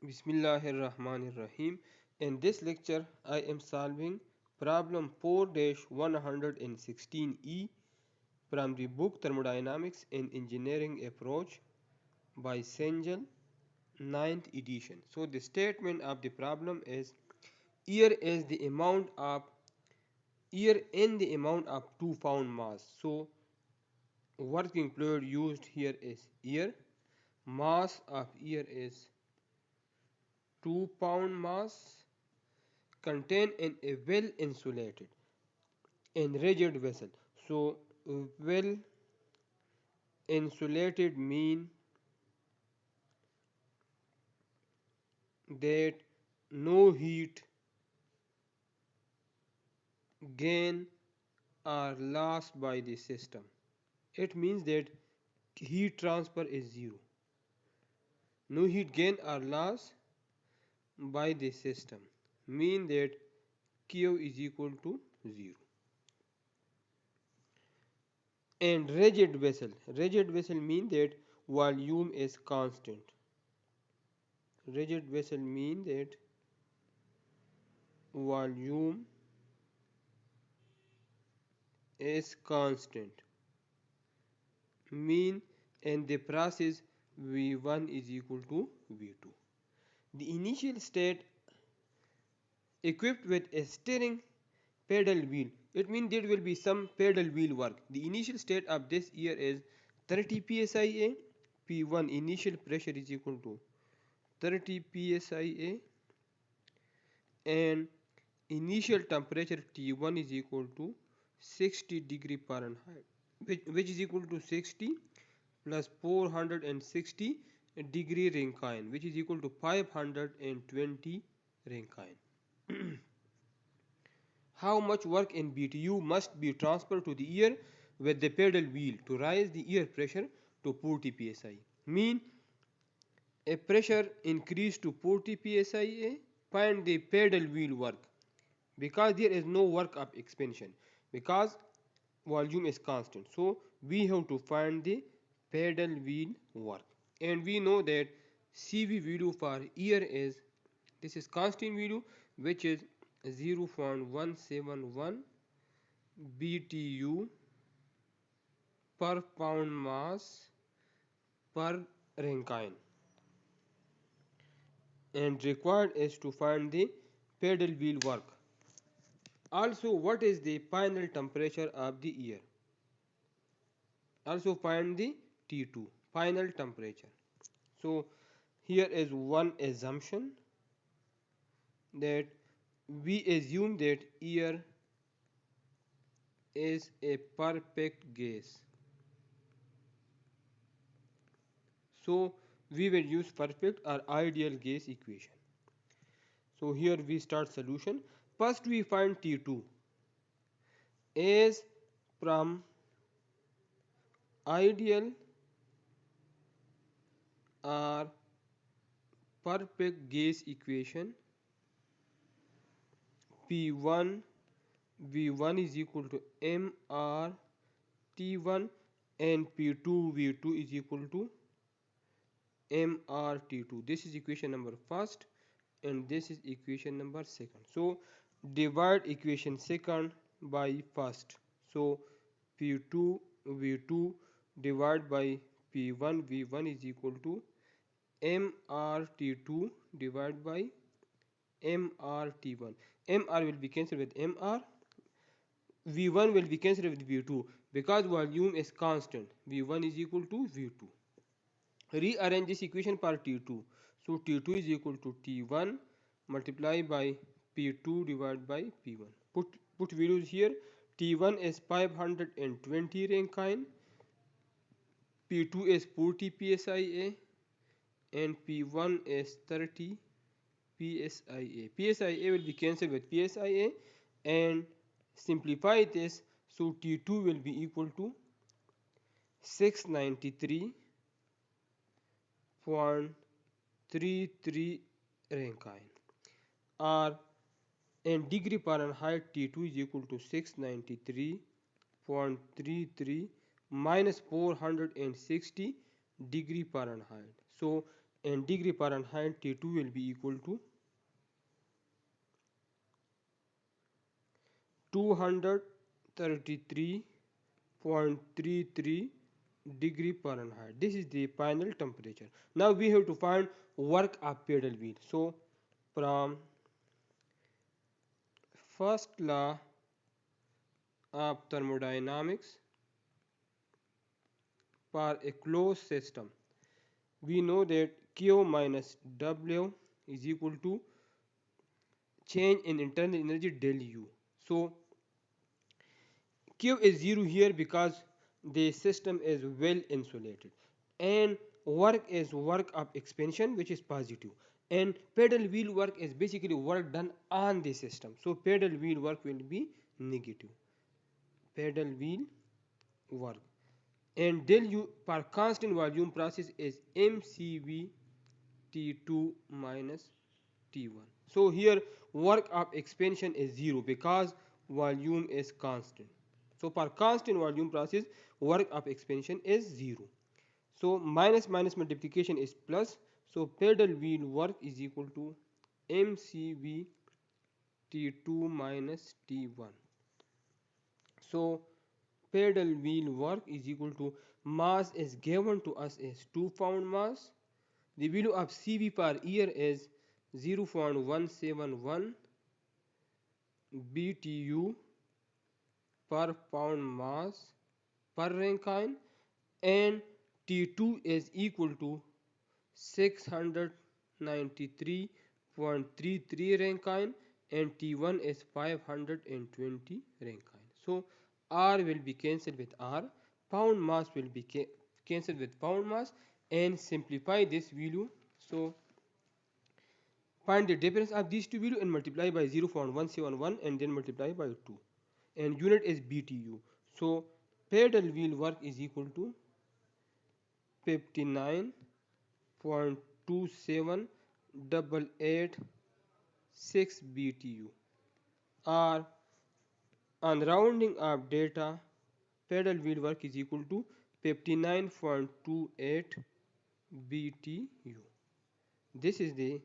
Bismillahirrahmanirrahim. In this lecture, I am solving problem 4-116E from the book Thermodynamics in Engineering Approach by Cengel 9th edition. So the statement of the problem is air is the amount of air in the amount of 2 pound mass. So working fluid used here is air. Mass of air is 2 pound mass contained in a well insulated and rigid vessel. So well insulated mean that no heat gain or loss by the system. It means that heat transfer is zero. No heat gain or loss by the system mean that Q is equal to 0. And rigid vessel mean that volume is constant. Rigid vessel mean that volume is constant mean and the process V1 is equal to V2. The initial state equipped with a steering pedal wheel, it means there will be some pedal wheel work. The initial state of this air is 30 psia. P1 initial pressure is equal to 30 psia and initial temperature T1 is equal to 60 degree Fahrenheit, which is equal to 60 plus 460 degree Rankine, which is equal to 520 Rankine. How much work in BTU must be transferred to the air with the pedal wheel to raise the air pressure to 40 psi? Mean a pressure increase to 40 psia, find the pedal wheel work because there is no work of expansion because volume is constant. So we have to find the pedal wheel work, and we know that CV value for air is, this is constant value, which is 0.171 BTU per pound mass per Rankine, and required is to find the pedal wheel work. Also, what is the final temperature of the air? Also find the T2 final temperature. So here is one assumption, that we assume that air is a perfect gas. So we will use perfect or ideal gas equation. So here we start solution. First we find T2 as from ideal or perfect gas equation. P1 V1 is equal to mR T1 and P2 V2 is equal to mR T2. This is equation number first and this is equation number second. So divide equation second by first. So P2 V2 divided by P1 V1 is equal to mR T2 divided by mR T1. mR will be cancelled with mR. V1 will be cancelled with V2 because volume is constant. V1 is equal to V2. Rearrange this equation for T2. So T2 is equal to T1 multiplied by P2 divided by P1. Put values here. T1 is 520 Rankine, P2 is 40 psia and P1 is 30 psia. Psia will be cancelled with psia and simplify this. So T2 will be equal to 693.33 Rankine, or in degree Fahrenheit T2 is equal to 693.33 minus 460 degree Fahrenheit. So and degree Fahrenheit T2 will be equal to 233.33 degree Fahrenheit. This is the final temperature. Now we have to find work of pedal wheel. So from first law of thermodynamics, for a closed system, we know that Q minus W is equal to change in internal energy del U. So Q is 0 here because the system is well insulated, and work is work of expansion, which is positive, and pedal wheel work is basically work done on the system. So pedal wheel work will be negative. Pedal wheel work, and del U per constant volume process is mcv T2 minus T1. So here work of expansion is 0 because volume is constant. So for constant volume process, work of expansion is 0. So minus minus multiplication is plus. So pedal wheel work is equal to mcv T2 minus T1. So pedal wheel work is equal to mass is given to us as 2 pound mass. The value of Cv per year is 0.171 BTU per pound mass per Rankine, and T2 is equal to 693.33 Rankine, and T1 is 520 Rankine. So R will be cancelled with R, pound mass will be cancelled with pound mass, and simplify this value. So find the difference of these two values and multiply by 0.171 and then multiply by 2. And unit is BTU. So pedal wheel work is equal to 59.27886 BTU. Or on rounding of data, pedal wheel work is equal to 59.28 BTU. This is the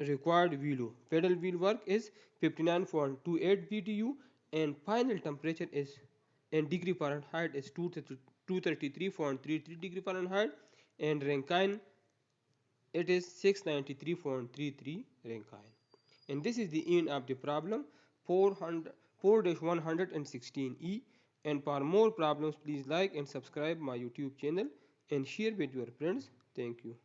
required value. Pedal wheel work is 59.28 BTU, and final temperature is in degree Fahrenheit is 233.33 degree Fahrenheit, and Rankine it is 693.33 Rankine. And this is the end of the problem 4-116E. And for more problems, please like and subscribe my YouTube channel and share with your friends. Thank you.